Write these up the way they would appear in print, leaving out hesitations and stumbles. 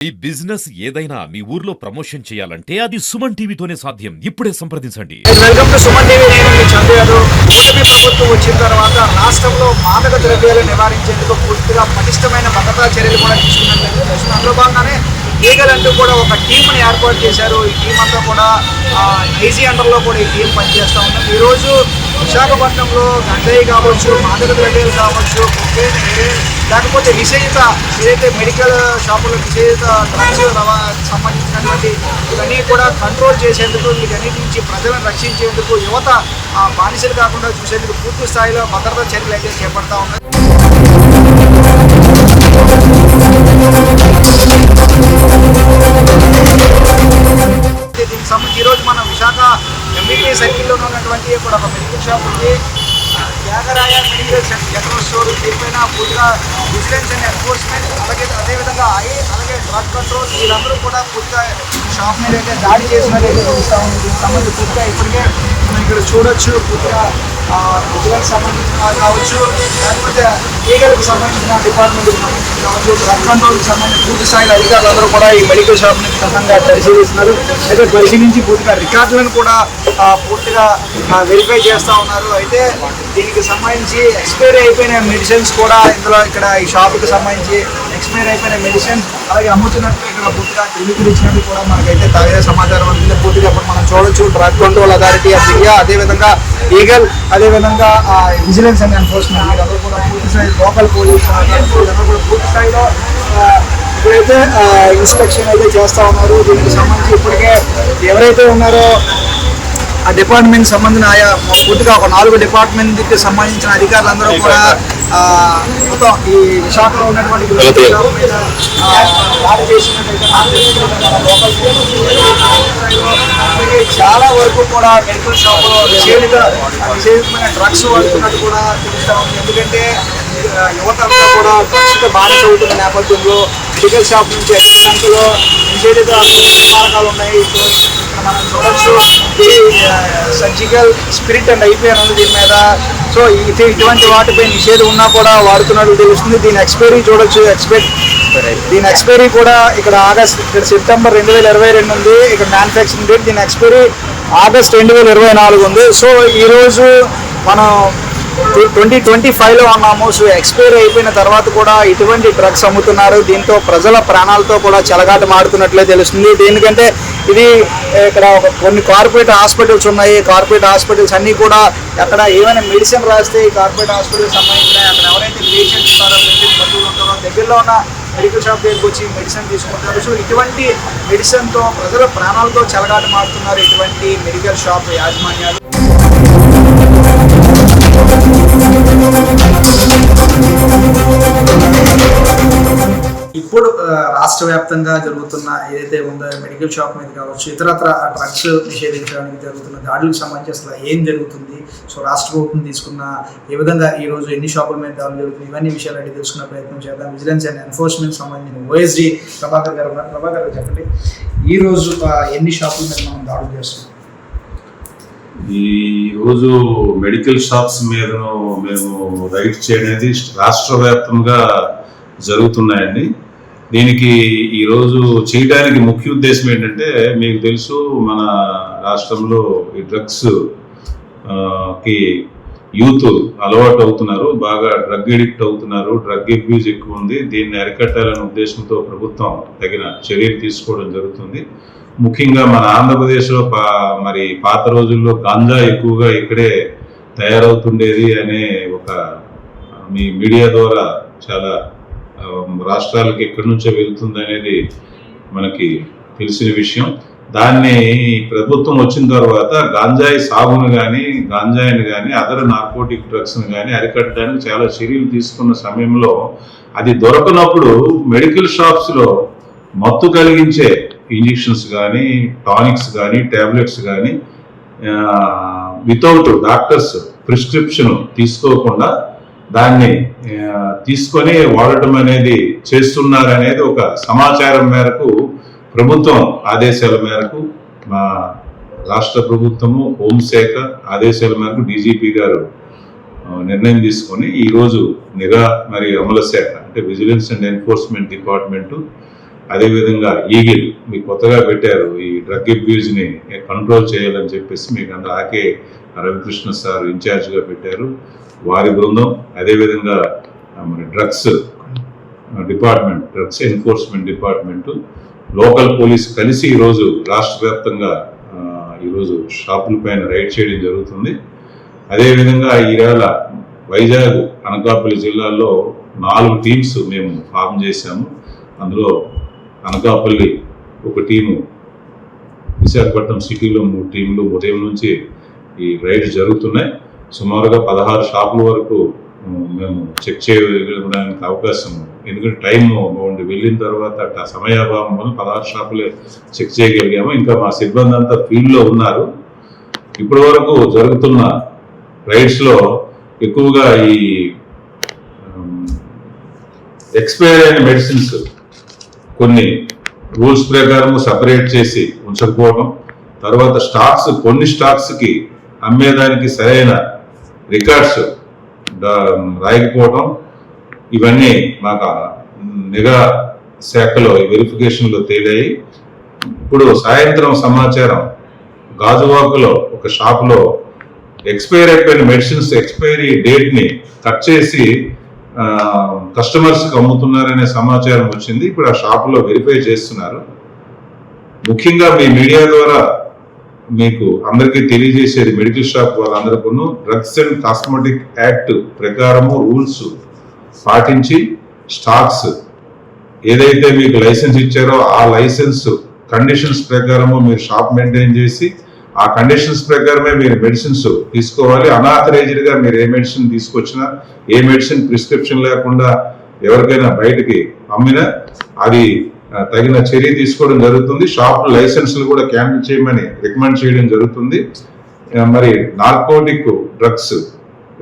ఈ బిజినెస్ ఏదైనా మీ ఊర్లో ప్రమోషన్ చేయాలంటే అది సుమన్ టీవీతోనే సాధ్యం. ఇప్పుడే సంప్రదించండి. Welcome to Suman TV. నేను మీ చంద్ర యాదవ్. కూటమి ప్రభుత్వం వచ్చిన తర్వాత రాష్ట్రంలో మాదక ద్రవ్యాలు నివారించేందుకు పూర్తిగా పటిష్టమైన భద్రతా చర్యలు కూడా తీసుకున్నట్లయితే అందులో భాగంగానే లీగల్ అంటూ కూడా ఒక టీంని ఏర్పాటు చేశారు. ఈ టీం అంతా కూడా ఐజీ అండర్లో కూడా ఈ టీం పనిచేస్తూ ఉన్నాం. ఈరోజు విశాఖపట్నంలో గంజాయి కావచ్చు, మాదక ద్రవ్యాలు కావచ్చు, లేకపోతే విషయిత ఏదైతే మెడికల్ షాపులో విషయిత డ్రగ్స్ సంబంధించినటువంటి ఇవన్నీ కూడా కంట్రోల్ చేసేందుకు, వీటన్నిటి నుంచి ప్రజలను రక్షించేందుకు, యువత బానిసలు కాకుండా చూసేందుకు పూర్తి స్థాయిలో భద్రతా చర్యలు అయితే చేపడతా ఉన్నాయి. దీనికి సంబంధించి ఈరోజు మనం విశాఖ ఎంబీపీ సర్కిల్లో ఉన్నటువంటి కూడా ఒక మెడికల్ షాప్ ఉంది. త్యాగరాయ మెడికల్ జనరల్ స్టోర్, దీనిపైన పూర్తిగా విజిలెన్స్ అండ్ ఎన్ఫోర్స్మెంట్, అదేవిధంగా అలాగే డ్రగ్ కంట్రోల్, వీళ్ళందరూ కూడా పూర్తిగా షాప్ మీద అయితే దాడి చేసినట్టు తెలుస్తూ ఉంది. దీనికి సంబంధించి పూర్తిగా ఇప్పటికే మనం ఇక్కడ చూడొచ్చు. పూర్తిగా విజిలెన్స్ సంబంధించిన కావచ్చు, లేకపోతే లీగల్కి సంబంధించిన డిపార్ట్మెంట్కి సంబంధించిన కావచ్చు, డ్రగ్ కంట్రోల్కి సంబంధించిన పూర్తి స్థాయిలో అధికారులందరూ కూడా ఈ మెడికల్ షాప్ని ప్రధానంగా పరిశీలిస్తున్నారు. అయితే పరిశీలించి పూర్తిగా రికార్డులను కూడా పూర్తిగా వెరిఫై చేస్తూ ఉన్నారు. అయితే దీనికి సంబంధించి ఎక్స్పైరీ అయిపోయిన మెడిసిన్స్ కూడా ఇక్కడ ఈ షాప్కి సంబంధించి ఎక్స్పైరీ అయిపోయిన మెడిసిన్స్ అలాగే అమ్ముతున్నట్టు ఇక్కడ పూర్తిగా ధృవీకరించినట్టు కూడా మనకైతే తాజా సమాచారం ఉంటుంది. పూర్తిగా ఇప్పుడు మనం చూడొచ్చు drug control authority of India, అదేవిధంగా లీగల్, అదేవిధంగా విజిలెన్స్ అండ్ ఎన్ఫోర్స్మెంట్, వీళ్ళందరూ కూడా పూర్తి స్థాయి లోకల్ పోలీస్ వీళ్ళందరూ కూడా పూర్తి స్థాయిలో ఇప్పుడైతే ఇన్స్పెక్షన్ అయితే చేస్తూ ఉన్నారు. దీనికి సంబంధించి ఇప్పటికే ఎవరైతే ఉన్నారో ఆ డిపార్ట్మెంట్ సంబంధించిన పూర్తిగా ఒక 4 డిపార్ట్మెంట్కి సంబంధించిన అధికారులందరూ కూడా మొత్తం ఈ విశాఖలో ఉన్నటువంటి దాడి చేసినట్టయితే చాలా వరకు కూడా మెడికల్ షాప్లో నిషేధితమైన డ్రగ్స్ వాడుతున్నట్టు కూడా తెలుస్తూ ఉంది. ఎందుకంటే యువత అంతా కూడా డ్రగ్స్తో బానిస అవుతున్న నేపథ్యంలో మెడికల్ షాప్ నుంచి అన్ని సంఖ్యలో నిషేధిత మార్గాలు ఉన్నాయి. మనం చూడొచ్చు సర్జికల్ స్పిరిట్ అండ్ ఐపీఆర్ ఉంది దీని మీద. సో ఇటువంటి వాటిపై నిషేధం ఉన్నా కూడా వాడుతున్నట్టు తెలుస్తుంది. దీని ఎక్స్పైరీ చూడొచ్చు. దీని ఎక్స్పైరీ కూడా ఇక్కడ ఇక్కడ సెప్టెంబర్ 2022 ఉంది. ఇక్కడ మ్యానుఫ్యాక్చరింగ్ డేట్. దీని ఎక్స్పైరీ ఆగస్ట్ 2024 ఉంది. సో ఈరోజు మనం 2025లో ఉన్నాము. సో ఎక్స్పైరీ అయిపోయిన తర్వాత కూడా ఇటువంటి డ్రగ్స్ అమ్ముతున్నారు. దీంతో ప్రజల ప్రాణాలతో కూడా చెలగాట మాడుతున్నట్లే తెలుస్తుంది. దీనికంటే ఇది ఇక్కడ కొన్ని కార్పొరేట్ హాస్పిటల్స్ ఉన్నాయి. కార్పొరేట్ హాస్పిటల్స్ అన్నీ కూడా అక్కడ ఏమైనా మెడిసిన్ రాస్తే ఈ కార్పొరేట్ హాస్పిటల్కి సంబంధించిన అక్కడ ఎవరైతే పేషెంట్స్ ఉన్నారో, పేషెంట్ బంధువులు ఉంటారో దగ్గరలో ఉన్న మెడికల్ షాప్ దగ్గరికి వచ్చి మెడిసిన్ తీసుకుంటారు. సో ఇటువంటి మెడిసిన్తో ప్రజల ప్రాణాలతో చెలగాట మాడుతున్నారు ఇటువంటి మెడికల్ షాప్ యాజమాన్యాలు. ఇప్పుడు రాష్ట్ర వ్యాప్తంగా జరుగుతున్న ఏదైతే ఉందో మెడికల్ షాప్ మీద కావచ్చు, ఇతరత్ర డ్రగ్స్ నిషేధించడానికి జరుగుతున్న దాడులకు సంబంధించి అసలు ఏం జరుగుతుంది, సో రాష్ట్ర ప్రభుత్వం తీసుకున్న ఏ విధంగా ఈరోజు ఎన్ని షాపుల మీద దాడులు జరుగుతుంది, ఇవన్నీ విషయాలు అడిగి తెలుసుకునే ప్రయత్నం చేద్దాం. విజిలెన్స్ అండ్ ఎన్ఫోర్స్మెంట్ సంబంధించిన ఓఎస్డీ ప్రభాకర్ గారు చెప్పండి, ఈరోజు ఎన్ని షాపుల మీద మనం దాడులు చేస్తున్నాం? ఈరోజు మెడికల్ షాప్స్ మీద మేము రైడ్ చేయడానికి రాష్ట్ర వ్యాప్తంగా జరుగుతున్నాయండి. దీనికి ఈరోజు చేయడానికి ముఖ్య ఉద్దేశం ఏంటంటే, మీకు తెలుసు మన రాష్ట్రంలో ఈ డ్రగ్స్ కి యూత్ అలవాటు అవుతున్నారు, బాగా డ్రగ్ ఎడిక్ట్ అవుతున్నారు, డ్రగ్ అబ్యూజ్ ఎక్కువ ఉంది. దీన్ని అరికట్టాలనే ఉద్దేశంతో ప్రభుత్వం తగిన చర్యలు తీసుకోవడం జరుగుతుంది. ముఖ్యంగా మన ఆంధ్రప్రదేశ్లో మరి పాత రోజుల్లో గాంజా ఎక్కువగా ఇక్కడే తయారవుతుండేది అనే ఒక మీ మీడియా ద్వారా చాలా రాష్ట్రాలకు ఎక్కడి నుంచో వెళ్తుంది అనేది మనకి తెలిసిన విషయం. దాన్ని ప్రభుత్వం వచ్చిన తర్వాత గాంజాయి సాగును కానీ, గాంజాయిని కానీ, అదర్ నార్కోటిక్ డ్రగ్స్ని కానీ అరికట్టడానికి చాలా చర్యలు తీసుకున్న సమయంలో అది దొరకనప్పుడు మెడికల్ షాప్స్లో మత్తు కలిగించే ఇంజెక్షన్స్ కానీ, టానిక్స్ కానీ, ట్యాబ్లెట్స్ కానీ వితౌట్ డాక్టర్స్ ప్రిస్క్రిప్షన్ తీసుకోకుండా దాన్ని తీసుకొని వాడటం అనేది చేస్తున్నారనేది ఒక సమాచారం మేరకు ప్రభుత్వం ఆదేశాల మేరకు మా రాష్ట్ర ప్రభుత్వము హోంశాఖ ఆదేశాల మేరకు డీజీపీ గారు నిర్ణయం తీసుకొని ఈరోజు నిఘా మరియు అమలు శాఖ అంటే విజిలెన్స్ అండ్ ఎన్ఫోర్స్మెంట్ డిపార్ట్మెంటు అదేవిధంగా ఈగిల్ మీకు కొత్తగా పెట్టారు ఈ డ్రగ్ అబ్యూజ్ని కంట్రోల్ చేయాలని చెప్పేసి మీకు అందరూ ఆకే రవికృష్ణ సార్ ఇన్ఛార్జ్గా పెట్టారు, వారి బృందం. అదేవిధంగా మరి drugs department, drugs enforcement department, local police కలిసి ఈరోజు రాష్ట్ర వ్యాప్తంగా ఈరోజు షాపుల పైన రైడ్ చేయడం జరుగుతుంది. అదేవిధంగా ఈవేళ వైజాగ్, అనకాపల్లి జిల్లాల్లో 4 టీమ్స్ మేము ఫామ్ చేశాము. అందులో అనకాపల్లి ఒక టీము, విశాఖపట్నం సిటీలో 3 టీంలు ఉదయం నుంచి ఈ రైడ్ జరుగుతున్నాయి. సుమారుగా 16 షాపుల వరకు మేము చెక్ చేయడానికి అవకాశం, ఎందుకంటే టైం బాగుండి వెళ్ళిన తర్వాత సమయాభావం వల్ల 16 షాపులే చెక్ చేయగలిగాము. ఇంకా మా సిబ్బంది అంతా ఫీల్డ్లో ఉన్నారు. ఇప్పటి వరకు జరుగుతున్న రైడ్స్లో ఎక్కువగా ఈ ఎక్స్పైర్ అయిన మెడిసిన్స్ కొన్ని రూల్స్ ప్రకారం సపరేట్ చేసి ఉంచకపోవడం, తర్వాత కొన్ని స్టాక్స్కి అమ్మేదానికి సరైన రికార్డ్స్ రాయకపోవడం, ఇవన్నీ మాకు నిఘా శాఖలో వెరిఫికేషన్లో తేలాయి. ఇప్పుడు సాయంత్రం సమాచారం, గాజువాకలో ఒక షాపులో ఎక్స్పైర్ అయిపోయిన మెడిసిన్స్ ఎక్స్పైరీ డేట్ని కట్ చేసి కస్టమర్స్కి అమ్ముతున్నారనే సమాచారం వచ్చింది. ఇప్పుడు ఆ షాపులో వెరిఫై చేస్తున్నారు. ముఖ్యంగా మీ మీడియా ద్వారా మీకు అందరికీ తెలియజేసేది, మెడికల్ షాప్ వాళ్ళందరికీ డ్రగ్స్ అండ్ కాస్మెటిక్ యాక్ట్ ప్రకారము రూల్స్ పాటించి స్టాక్స్ ఏదైతే మీకు లైసెన్స్ ఇచ్చారో ఆ లైసెన్స్ కండిషన్స్ ప్రకారము మీరు షాప్ మెయింటైన్ చేసి ఆ కండిషన్స్ ప్రకారమే మీరు మెడిసిన్స్ తీసుకోవాలి. అనాథరైజ్డ్గా మీరు ఏ మెడిసిన్ తీసుకొచ్చినా, ఏ మెడిసిన్ ప్రిస్క్రిప్షన్ లేకుండా ఎవరికైనా బయటకి అమ్మినా అది తగిన చర్య తీసుకోవడం జరుగుతుంది. షాప్ లైసెన్స్లు కూడా క్యాన్సిల్ చేయమని రికమెండ్ చేయడం జరుగుతుంది. మరి నార్కోటిక్ డ్రగ్స్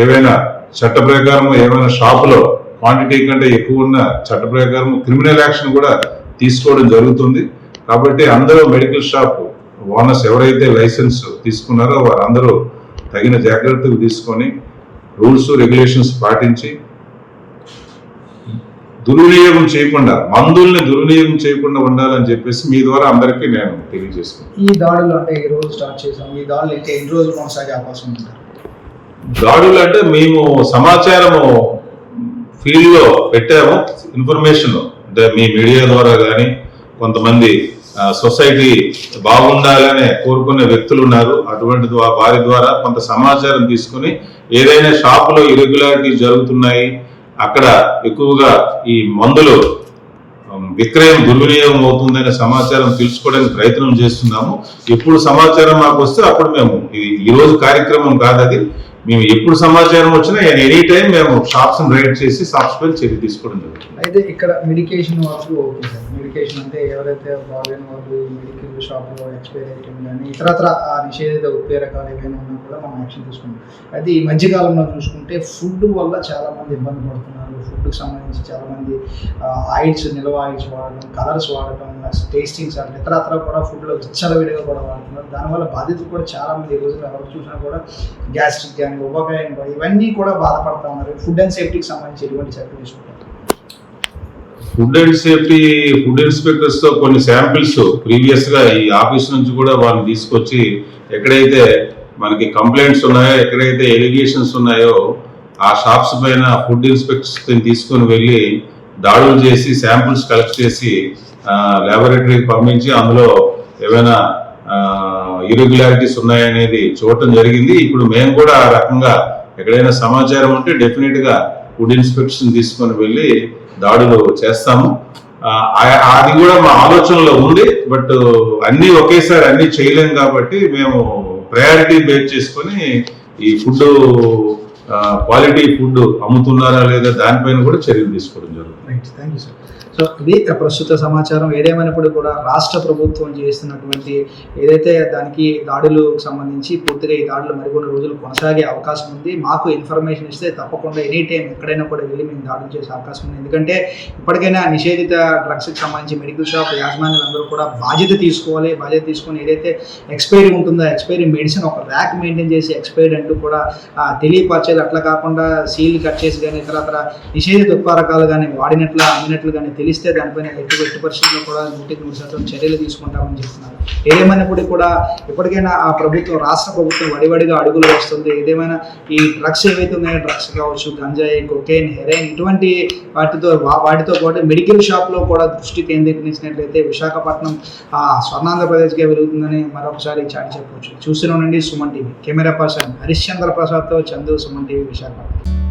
ఏవైనా చట్ట ప్రకారం ఏమైనా షాపులో క్వాంటిటీ కంటే ఎక్కువ ఉన్న చట్ట ప్రకారం క్రిమినల్ యాక్షన్ కూడా తీసుకోవడం జరుగుతుంది. కాబట్టి అందరూ మెడికల్ షాప్ ఓనర్స్ ఎవరైతే లైసెన్స్ తీసుకున్నారో వారందరూ తగిన జాగ్రత్తలు తీసుకొని రూల్స్ రెగ్యులేషన్స్ పాటించి దుర్వినియోగం చేయకుండా, మందుల్ని దుర్వినియోగం చేయకుండా ఉండాలని చెప్పేసి మీ ద్వారా అందరికీ నేను తెలియజేసుకున్నాను. ఈ దాడులు అంటే ఈ రోజు స్టార్ట్ చేసాం, ఈ దాడులు ఇంకా ఎన్ని రోజులు కొనసాగే అవకాశం ఉంది? దాడులు అంటే మేము సమాచారము ఫీల్డ్లో పెట్టాము, ఇన్ఫర్మేషన్ అంటే మీ మీడియా ద్వారా కానీ, కొంతమంది సొసైటీ బాగుండాలనే కోరుకునే వ్యక్తులు ఉన్నారు. అటువంటి వారి ద్వారా కొంత సమాచారం తీసుకుని ఏదైనా షాపులో ఇరెగ్యులారిటీ జరుగుతున్నాయి, అక్కడ ఎక్కువగా ఈ మందులు విక్రయం దుర్వినియోగం అవుతుందనే సమాచారం తెలుసుకోవడానికి ప్రయత్నం చేస్తున్నాము. ఎప్పుడు సమాచారం మాకు వస్తే అప్పుడు మేము, ఇది ఈరోజు కార్యక్రమం కాదు, అది మేము ఎప్పుడు సమాచారం వచ్చినా ఎనీ టైం మేము షాప్స్ రైడ్ చేసి షాప్స్ పై చర్య తీసుకోవడం జరుగుతుంది. అయితే ఇక్కడ మెడికేషన్ వరకు ఓకే సార్, మెడికేషన్ అంటే ఎవరైతే బాగాలేని వాళ్ళు మెడికల్ షాప్లో ఎక్స్పైర్ ఐటమ్ కానీ ఇతరత్ర నిషేధిత ఉత్ప్రేరకాలు ఏమైనా ఉన్నా కూడా మనం యాక్షన్ తీసుకుంటాం. అయితే ఈ మధ్యకాలంలో చూసుకుంటే ఫుడ్ వల్ల చాలామంది ఇబ్బంది పడుతున్నారు. ఫుడ్కి సంబంధించి చాలామంది ఆయిల్స్, నిల్వ ఆయిల్స్ వాడడం, కలర్స్ వాడటం, టేస్టింగ్స్ అంటే ఇతరత్ర కూడా ఫుడ్లో విచ్చలవిడిగా కూడా వాడుతున్నారు. దానివల్ల బాధితులు కూడా చాలామంది ఈ రోజుల్లో ఎవరు చూసినా కూడా గ్యాస్ట్రిక్ కానీ, ఉబకాయం కానీ ఇవన్నీ కూడా బాధపడతా ఉన్నారు. ఫుడ్ అండ్ సేఫ్టీకి సంబంధించి ఎటువంటి చర్యలు తీసుకుంటారు? Food and safety food inspectors తో కొన్ని శాంపిల్స్ ప్రీవియస్ గా ఈ ఆఫీస్ నుంచి కూడా వాళ్ళని తీసుకొచ్చి ఎక్కడైతే మనకి కంప్లైంట్స్ ఉన్నాయో, ఎక్కడైతే ఎలిగేషన్స్ ఉన్నాయో ఆ షాప్స్ పైన ఫుడ్ ఇన్స్పెక్టర్స్ తీసుకొని వెళ్ళి దాడులు చేసి శాంపిల్స్ కలెక్ట్ చేసి ల్యాబొరేటరీకి పంపించి అందులో ఏమైనా ఇరెగ్యులారిటీస్ ఉన్నాయనేది చూడటం జరిగింది. ఇప్పుడు మేము కూడా ఆ రకంగా ఎక్కడైనా సమాచారం ఉంటే డెఫినెట్ గా ఫుడ్ ఇన్స్పెక్షన్ తీసుకొని వెళ్ళి దాడులు చేస్తాము. అది కూడా మా ఆలోచనలో ఉంది. బట్ అన్ని ఒకేసారి అన్ని చేయలేం కాబట్టి మేము ప్రయారిటీ బేస్ చేసుకొని ఈ ఫుడ్ క్వాలిటీ ఫుడ్ అమ్ముతున్నారా లేదా దానిపైన కూడా చర్యలు తీసుకోవడం జరుగుతుంది. Right, thank you sir. So ఇది ప్రస్తుత సమాచారం. ఏదేమైనప్పుడు కూడా రాష్ట్ర ప్రభుత్వం చేస్తున్నటువంటి ఏదైతే దానికి దాడులకు సంబంధించి పూర్తిగా ఈ దాడులు మరికొన్ని రోజులు కొనసాగే అవకాశం ఉంది. మాకు ఇన్ఫర్మేషన్ ఇస్తే తప్పకుండా ఎనీ టైం ఎక్కడైనా కూడా వెళ్ళి మేము దాడులు చేసే అవకాశం ఉంది. ఎందుకంటే ఇప్పటికైనా నిషేధిత డ్రగ్స్కి సంబంధించి మెడికల్ షాప్ యాజమాన్యులందరూ కూడా బాధ్యత తీసుకోవాలి. బాధ్యత తీసుకొని ఏదైతే ఎక్స్పైరీ ఉంటుందో ఎక్స్పైరీ మెడిసిన్ ఒక ర్యాక్ మెయింటైన్ చేసి ఎక్స్పైరీ అంటూ కూడా తెలియపరిచే లావాదేవీలు అట్లా కాకుండా సీల్ కట్ చేసి కానీ ఇతరత్ర నిషేధిత ఉత్పాదకాలు కానీ వాడినట్లు అమ్మినట్లు కానీ తెలిస్తే దానిపైన ఎట్టి పరిస్థితుల్లో కూడా 100% చర్యలు తీసుకుంటామని చెప్తున్నారు. ఏదేమైనప్పటికీ కూడా ఇప్పటికైనా ఆ ప్రభుత్వం, రాష్ట్ర ప్రభుత్వం వడివడిగా అడుగులు వేస్తుంది. ఏదేమైనా ఈ డ్రగ్స్ ఏవైతే ఉన్నాయో, డ్రగ్స్ కావచ్చు, గంజాయి, కొకైన్, హెరైన్ ఇటువంటి వాటితో పాటు మెడికల్ షాప్లో కూడా దృష్టి కేంద్రీకరించినట్లయితే విశాఖపట్నం స్వర్ణాంధ్రప్రదేశ్గా వెలుగుతుందని మరొకసారి చాటి చెప్పవచ్చు. చూస్తూనే ఉండండి Suman TV. Camera person Harishchandra ప్రసాద్తో చందు, సుమన్ టీవీ, విశాఖపట్నం.